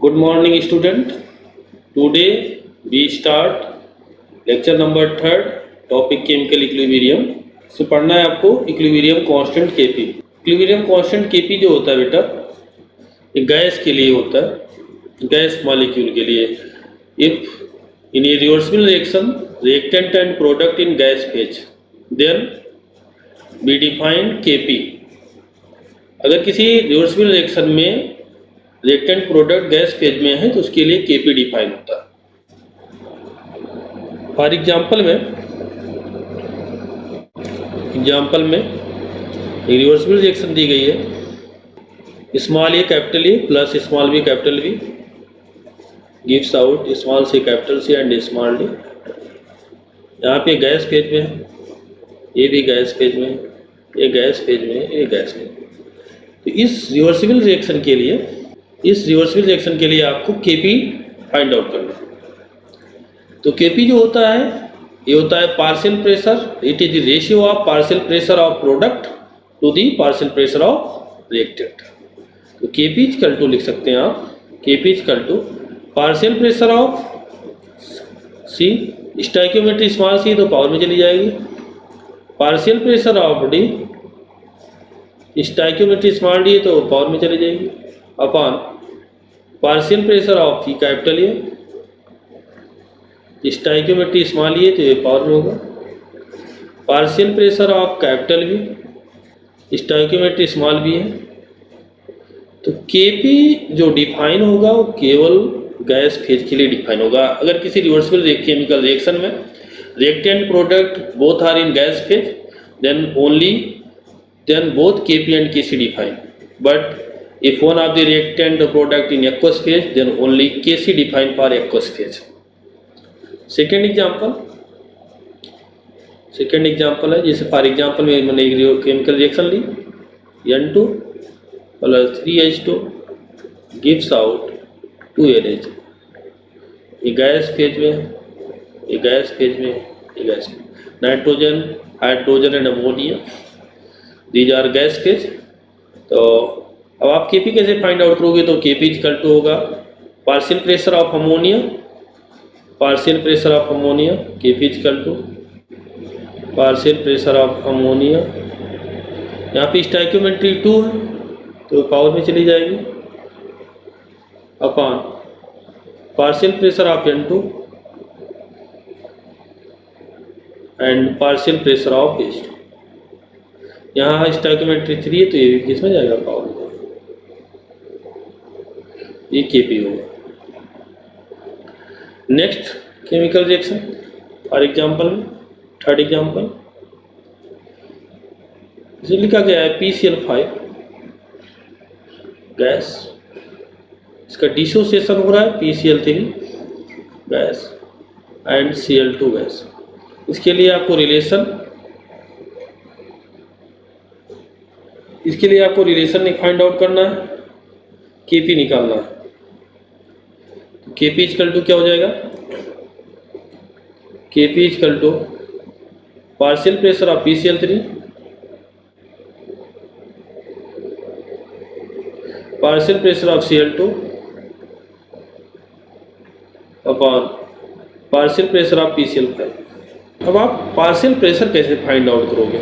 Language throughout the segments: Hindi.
Good morning, student. Today we start lecture number third, topic chemical equilibrium. So पढ़ना है आपको equilibrium constant Kp. Equilibrium constant Kp जो होता है बेटा, एक गैस के लिए होता है, गैस मॉलिक्यूल के लिए. If in a reversible reaction, reactant and product in gas phase, then we define Kp. अगर किसी रिवर्सिबल रिएक्शन में रिएक्टेंट प्रोडक्ट गैस फेज में है तो उसके लिए Kp डिफाइन होता है. फॉर एग्जाम्पल में एक रिवर्सिबल रिएक्शन दी गई है, small A capital A plus small B capital B gives out small C capital C and small D. यहाँ पे गैस फेज में है, ये भी गैस फेज में है, ये गैस फेज में है, ये गैस फेज में. तो इस रिवर्सिबल रिएक्शन के लिए आपको Kp फाइंड आउट करना है. तो Kp जो होता है, ये होता है partial pressure. It is the ratio of partial pressure of product to the partial pressure of reactant. तो Kp इक्वल टू लिख सकते हैं आप, Kp equal to partial pressure of C, stoichiometry small c तो पावर में चली जाएगी, partial pressure of D, stoichiometry small d तो पावर में चली जाएगी, upon partial pressure of E capital A, stoichiometry small a तो ये पावर में होगा, partial pressure of capital B, stoichiometry small B है. तो Kp जो डिफाइन होगा वो केवल गैस फेज के लिए डिफाइन होगा. अगर किसी रिवर्सिबल केमिकल रिएक्शन में reactant product both are in gas phase, then both Kp and Kc define. But if one of the reactant product in aqueous phase, then only Kc define for aqueous phase. Second example है, जैसे फॉर एग्जाम्पल में मैंने एक केमिकल रिएक्शन ली, N2 plus 3H2 gives out 2NH. ये गैस फेज में, ये गैस फेज में, ये गैस में. Nitrogen, hydrogen and ammonia, these are gas phase. तो अब आप Kp कैसे फाइंड आउट करोगे? तो Kp इक्वल टू होगा partial pressure of ammonia, Kp equal to partial pressure of ammonia. यहाँ पे स्टोइकियोमेट्री 2 है तो पावर में चली जाएगी, upon partial pressure of N2 and partial pressure of H2. यहाँ स्टोइकियोमेट्री 3 है तो ये भी किसमें जाएगा, पावर में. ये Kp होगा. Next chemical reaction for example में थर्ड एग्जाम्पल, इसे लिखा गया है PCl5 गैस, इसका डिसोसिएशन हो रहा है PCl3 gas and Cl2 gas. इसके लिए आपको रिलेशन फाइंड आउट करना है, Kp निकालना है. तो Kp इक्वल टू क्या हो जाएगा, Kp equal to partial pressure of PCl3 partial pressure of Cl2 upon partial pressure of PCl5. अब आप पार्शियल प्रेशर कैसे फाइंड आउट करोगे?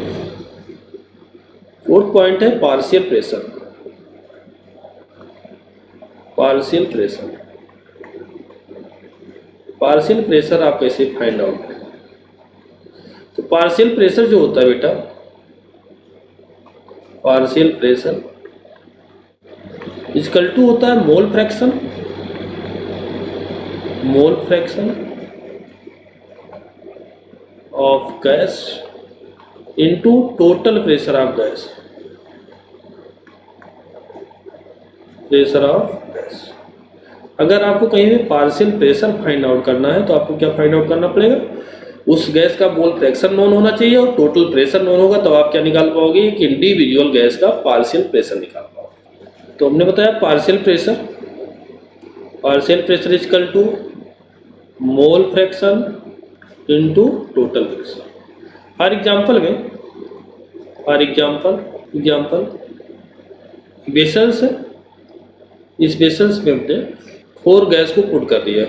फोर्थ पॉइंट है पार्शियल प्रेशर. पार्शियल प्रेशर आप कैसे फाइंड आउट करेंगे? तो पार्शियल प्रेशर जो होता है बेटा, पार्शियल प्रेशर इक्वल टू होता है mole fraction of gas into total pressure of gas. अगर आपको कहीं भी पार्शियल प्रेशर फाइंड आउट करना है तो आपको क्या फाइंड आउट करना पड़ेगा, उस गैस का मोल फ्रैक्शन नोन होना चाहिए और टोटल प्रेशर नोन होगा, तब आप क्या निकाल पाओगे, एक इंडिविजुअल गैस का पार्शियल प्रेशर निकाल पाओगे. तो हमने बताया partial pressure equal to mole fraction into total pressure. For example vessels है, इस वेसल्स में हमने 4 गैस को पुट कर दिया।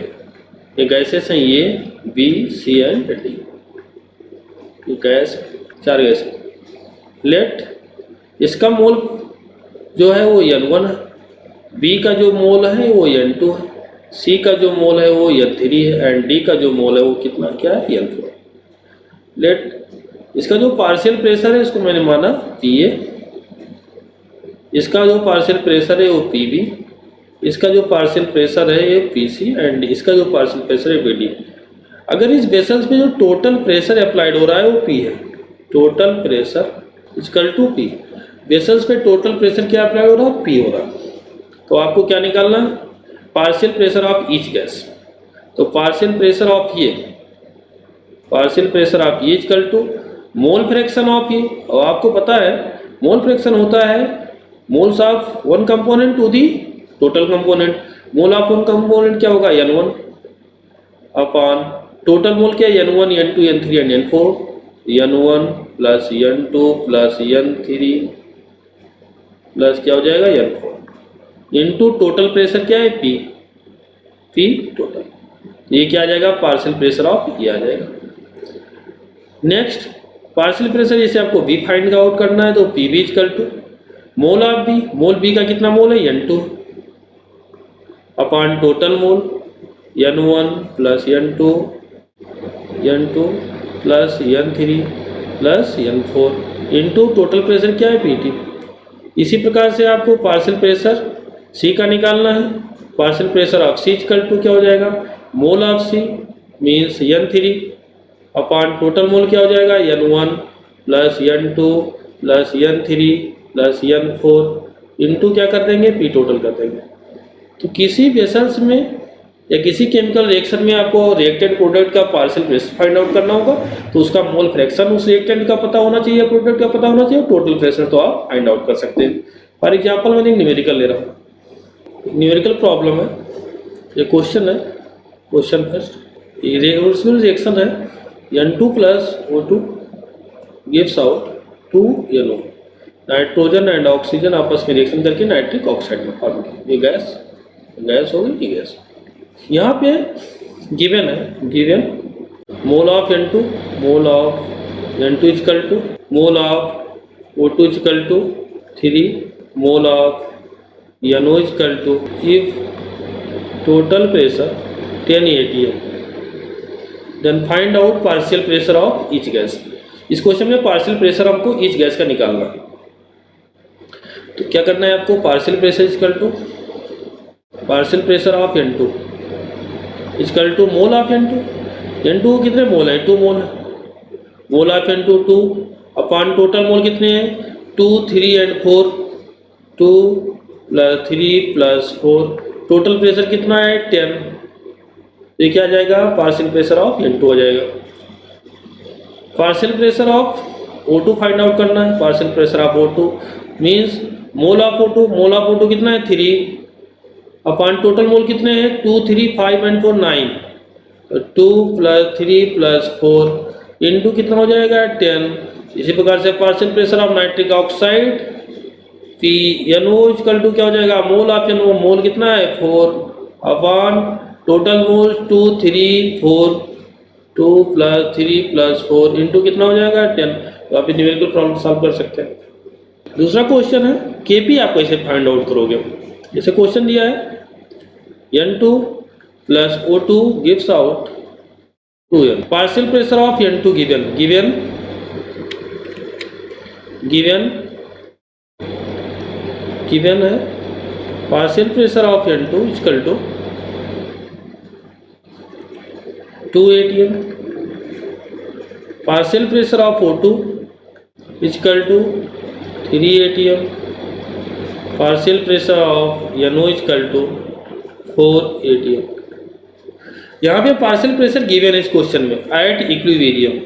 ये गैसेस हैं ये B, C and D. Gas 4 gas. Let इसका मोल जो है वो N1 है, बी का जो मोल है वो N2 है, सी का जो मोल है वो N3 है एंड डी का जो मोल है वो कितना क्या है N4। लेट इसका जो पार्शियल प्रेशर है इसको मैंने माना PA, इसका जो पार्शियल प्रेशर है वो PB, इसका जो पार्शियल प्रेशर है ये PC एंड इसका जो पार्शियल प्रेशर है PD। अगर इस वेसल्स पे जो टोटल प्रेशर अप्लाइड हो रहा है वो P है, total pressure equal to P। Vessels पे टोटल प्रेशर क्या अप्लाई हो रहा है, P हो रहा है। तो आपको क्या निकालना है, partial pressure of each gas. तो पार्शियल प्रेशर ऑफ ये, पार्शियल प्रेशर ऑफ ये equal to mole fraction of ये। और आपको पता है मोल फ्रैक्शन होता है moles of one component to the total component. Mole of one component क्या होगा N1 अपॉन टोटल मोल क्या है N1, N2, N3 and N4। N1 plus N2 plus N3 plus क्या हो जाएगा N4 इनटू टोटल प्रेशर क्या है P टोटल। ये क्या आ जाएगा, पार्शियल प्रेशर ऑफ ये आ जाएगा। नेक्स्ट पार्शियल प्रेशर जैसे आपको B फाइंड आउट करना है तो PB equal to mole of B, mole B का कितना मोल है N2 upon total mole N1 plus N2 plus N3 plus N4 into total pressure क्या है PT। इसी प्रकार से आपको पार्शियल प्रेशर C का निकालना है। Partial pressure of C equal to क्या हो जाएगा, mole of C means N3 upon total mole क्या हो जाएगा N1 plus N2 plus N3 plus N4 into क्या कर देंगे P टोटल कर देंगे। तो किसी वेसल्स में या किसी केमिकल रिएक्शन में आपको रिएक्टेंट प्रोडक्ट का पार्शियल प्रेशर फाइंड आउट करना होगा तो उसका मोल फ्रैक्शन उस रिएक्टेंट का पता होना चाहिए, प्रोडक्ट का पता होना चाहिए, टोटल प्रेशर तो आप फाइंड आउट कर सकते हैं। फॉर एग्जाम्पल मैंने एक न्यूमेरिकल ले रहा हूँ, न्यूमेरिकल प्रॉब्लम है, ये क्वेश्चन है। क्वेश्चन फर्स्ट रिवर्सिबल रिएक्शन है N2 plus O2 gives out 2 NO। Nitrogen and oxygen आपस में रिएक्शन करके नाइट्रिक ऑक्साइड में फॉर्म की ये गैस होगी। ये गैस यहाँ पे गिवन है, given mole of N2, mole of N2 equal to mole of O2 equal to 3 mole of NO equal to if total pressure 10 atm then find out partial pressure of each gas. इस क्वेश्चन में पार्शियल प्रेशर आपको ईच गैस का निकालना। तो क्या करना है आपको, partial pressure equal to partial pressure of N2 equal to mole of N2 कितने मोल है, 2 मोल है, मोल ऑफ N2 2 अपॉन टोटल मोल कितने हैं 2, 3 and 4, 2 plus 3 plus 4 total pressure कितना है 10। ये क्या आ जाएगा, पार्शियल प्रेशर ऑफ N2 हो जाएगा। Partial pressure of O2 find out करना है। Partial pressure of O2 means mole of O2 कितना है 3 अपॉन टोटल मोल कितने हैं 2, 3, 5 एंड 4 9। तो 2 प्लस 3 प्लस 4 इनटू कितना हो जाएगा 10। इसी प्रकार से partial pressure of nitric oxide NO equal to क्या हो जाएगा, मोल ऑफ NO मोल कितना है 4 अपॉन टोटल मोल 2, 3, 4 2 प्लस 3 प्लस 4 इनटू कितना हो जाएगा 10। तो आप न्यूमेरिकल प्रॉब्लम सॉल्व कर सकते हैं। दूसरा क्वेश्चन है Kp आप कैसे फाइंड आउट करोगे। जैसे क्वेश्चन दिया है N2 plus O2 gives out 2N। Partial pressure of N2 given है। Partial pressure of N2 equal to 2 atm। Partial pressure of O2 equal to 3 atm। Partial pressure of NO equal to 4 atm। यहाँ पे पार्शियल प्रेशर गिवन है इस क्वेश्चन में एट इक्विलिब्रियम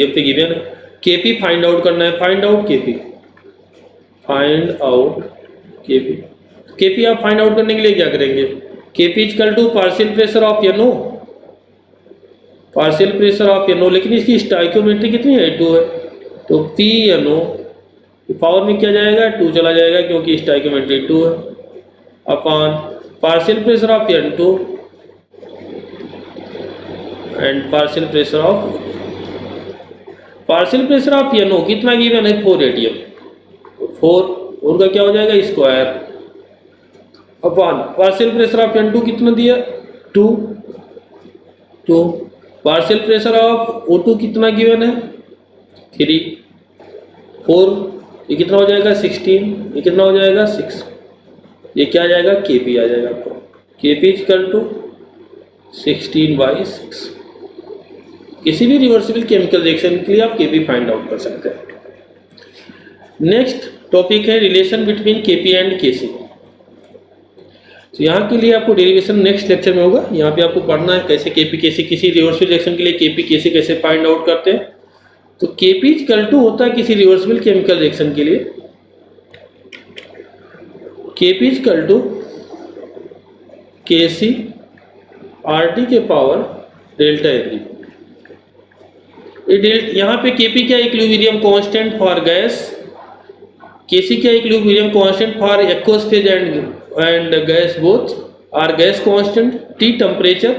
पे गिवन है। Kp फाइंड आउट करना है, फाइंड आउट Kp आप फाइंड आउट करने के लिए क्या करेंगे, Kp equal to partial pressure of NO, लेकिन इसकी स्टोइकियोमेट्री कितनी है 2 है। तो PNO पावर में क्या जाएगा 2 चला जाएगा क्योंकि स्टोइकियोमेट्री 2 है upon partial pressure of N2 and partial pressure of NO कितना गिवन है 4 रेडियन, 4 उनका क्या हो जाएगा square upon partial pressure of N2 कितना दिया 2, पार्शियल प्रेशर ऑफ O2 कितना गिवन है 3, 4 ये कितना हो जाएगा 16, ये कितना हो जाएगा 6, ये क्या आ जाएगा Kp आ जाएगा आपको, Kp इक्वल टू 16/6। किसी भी रिवर्सिबल केमिकल रिएक्शन के लिए आप Kp फाइंड आउट कर सकते हैं। नेक्स्ट टॉपिक है relation between Kp and Kc। तो यहाँ के लिए आपको डेरिवेशन नेक्स्ट लेक्चर में होगा। यहाँ पे आपको पढ़ना है कैसे Kp Kc किसी रिवर्सिबल रिएक्शन के लिए Kp Kc कैसे फाइंड आउट करते हैं। तो Kp इक्वल टू होता है किसी रिवर्सिबल केमिकल रिएक्शन के लिए Kp equal to Kc RT के पावर डेल्टा Ag। यहाँ पे Kp क्या equilibrium constant for gas, Kc क्या equilibrium constant for aqueous phase and gas both are gas constant, T temperature,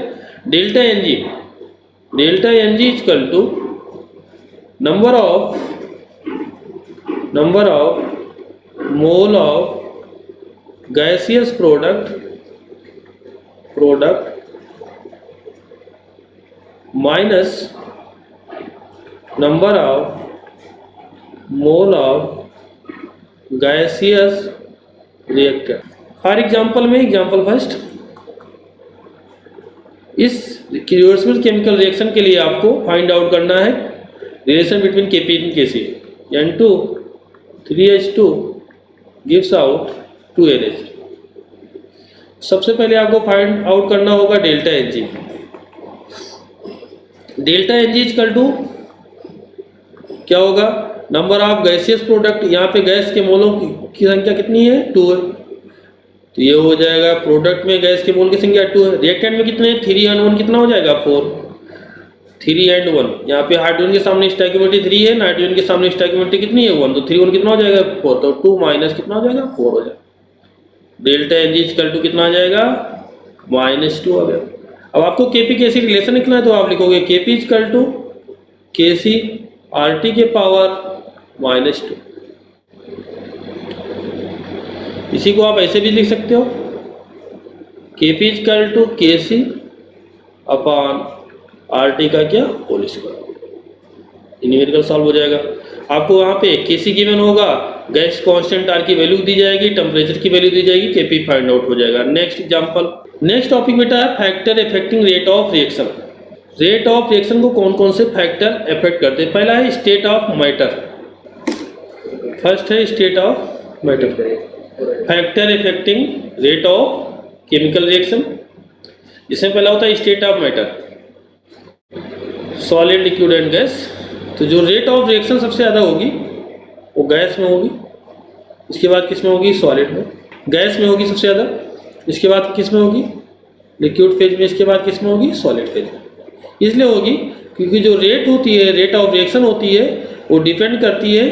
delta Ng equal to number of mole of gaseous product minus number of mole of gaseous reactor. For example में एग्जाम्पल फर्स्ट, इस रिवर्सिबल केमिकल रिएक्शन के लिए आपको फाइंड आउट करना है relation between Kp and Kc। N2 3H2 gives out 2NH। सबसे पहले आपको फाइंड आउट करना होगा delta Ng। Delta Ng equal to क्या होगा नंबर ऑफ गैसियस प्रोडक्ट, यहाँ पे गैस के मोलों की संख्या कितनी है 2 है, तो ये हो जाएगा प्रोडक्ट में गैस के मोल की संख्या 2 है। रिएक्टेंट में कितने 3 and 1 कितना हो जाएगा 4, 3 and 1। यहाँ पे हाइड्रोजन के सामने स्टोइकियोमेट्री 3 है, नाइट्रोजन के सामने स्टोइकियोमेट्री कितनी है 1, तो 3 1 कितना हो जाएगा 4, तो 2 माइनस कितना हो जाएगा 4 हो जाएगा। डेल्टा Ng इक्वल टू कितना आ जाएगा -2 आ गया। अब आपको Kp Kc रिलेशन लिखना है तो आप लिखोगे Kp equal to Kc RT के पावर -2। इसी को आप ऐसे भी लिख सकते हो Kp equal to Kc upon RT का क्या होल स्क्वायर। न्यूमेरिकल सॉल्व हो जाएगा। आपको वहाँ पे Kc गिवन होगा, गैस कांस्टेंट R की वैल्यू दी जाएगी, टेम्परेचर की वैल्यू दी जाएगी, Kp फाइंड आउट हो जाएगा। नेक्स्ट एग्जांपल, नेक्स्ट टॉपिक बेटा है factor affecting rate of reaction. Rate of reaction को कौन कौन से फैक्टर अफेक्ट करते हैं। पहला है स्टेट ऑफ मैटर, फर्स्ट है state of matter, factor affecting rate of chemical reaction. इसमें पहला होता है state of matter, solid liquid and gas. तो जो रेट ऑफ रिएक्शन सबसे ज़्यादा होगी वो गैस में होगी, इसके बाद किस में होगी सॉलिड में, गैस में होगी सबसे ज़्यादा, इसके बाद किस में होगी लिक्विड फेज में, इसके बाद किस में होगी सॉलिड फेज में। इसलिए होगी क्योंकि जो रेट होती है, रेट ऑफ रिएक्शन होती है, वो डिपेंड करती है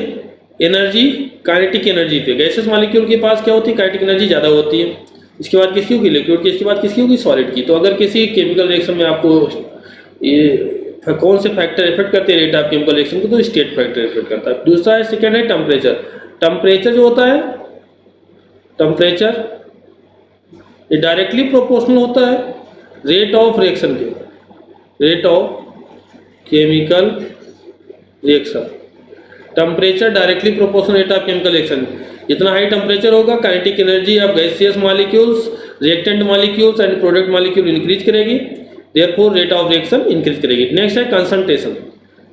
एनर्जी, काइनेटिक एनर्जी पे। गैसेस मॉलिक्यूल के पास क्या होती है काइनेटिक एनर्जी ज़्यादा होती है, इसके बाद किसकी होगी लिक्विड की, इसके बाद किसकी होगी सॉलिड की। तो अगर किसी केमिकल रिएक्शन में आपको ये कौन से फैक्टर इफेक्ट करते हैं रेट ऑफ केमिकल रिएक्शन को, तो स्टेट फैक्टर इफेक्ट करता है। दूसरा है सेकेंड है टेम्परेचर। टेम्परेचर जो होता है, टेम्परेचर ये डायरेक्टली प्रोपोर्शनल होता है रेट ऑफ रिएक्शन के, rate of chemical reaction. Temperature directly proportional rate of chemical reaction. जितना हाई टेम्परेचर होगा kinetic energy of gaseous molecules, reactant molecules and product molecule increase करेगी, therefore rate of reaction increase करेगी। नेक्स्ट है कंसंट्रेशन।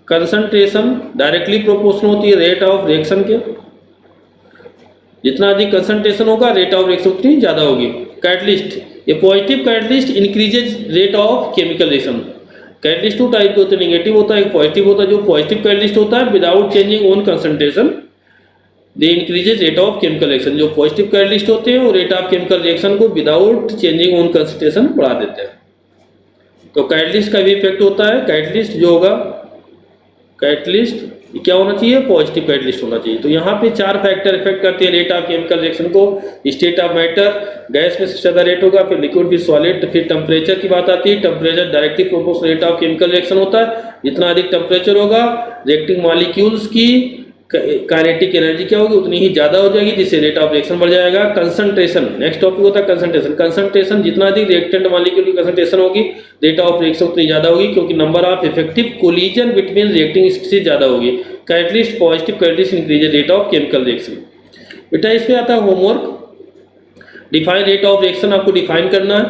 कंसंट्रेशन डायरेक्टली प्रोपोर्शनल होती है रेट ऑफ रिएक्शन के, जितना अधिक कंसंट्रेशन होगा रेट ऑफ रिएक्शन उतनी ज़्यादा होगी। कैटलिस्ट, ये positive catalyst increases rate of chemical reaction. Catalyst 2 type के होते हैं, नेगेटिव होता है, एक पॉजिटिव होता है। जो पॉजिटिव कैटलिस्ट होता है without changing on concentration they increases rate of chemical reaction. जो पॉजिटिव कैटलिस्ट होते हैं वो रेट ऑफ केमिकल रिएक्शन को विदाउट चेंजिंग ऑन कंसंट्रेशन बढ़ा देते हैं। तो कैटलिस्ट का भी इफेक्ट होता है। कैटलिस्ट जो होगा, कैटलिस्ट ये क्या होना चाहिए, पॉजिटिव कैटलिस्ट होना चाहिए। तो यहाँ पे 4 फैक्टर इफेक्ट करते हैं रेट ऑफ केमिकल रिएक्शन को। स्टेट ऑफ मैटर, गैस में सबसे ज़्यादा रेट होगा, फिर लिक्विड, फिर सॉलिड, फिर टेम्परेचर की बात आती है। Temperature directly proportional rate of chemical reaction होता है। जितना अधिक टेम्परेचर होगा, रिएक्टिंग मॉलिक्यूल्स की काइनेटिक एनर्जी क्या होगी, उतनी ही ज्यादा हो जाएगी, जिससे रेट ऑफ रिएक्शन बढ़ जाएगा। कंसंट्रेशन, नेक्स्ट टॉपिक होता है कंसंट्रेशन। कंसंट्रेशन, जितना अधिक रिएक्टेंट मॉलिक्यूल की कंसंट्रेशन होगी, रेट ऑफ रिएक्शन उतनी ज्यादा होगी, क्योंकि number of effective collision between reacting species ज्यादा होगी। Catalyst, positive catalyst increase rate of chemical reaction. बेटा इसमें आता है homework, define rate of reaction आपको डिफाइन करना है।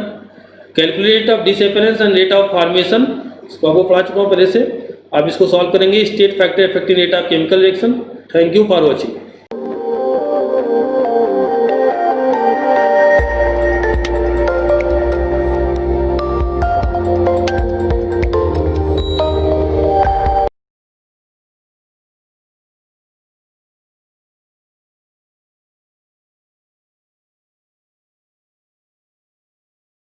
Calculate of disappearance and rate of formation, इसको आपको पढ़ा चुका हूँ पहले से, आप इसको सॉल्व करेंगे। State factor affecting rate of chemical reaction. Thank you for watching.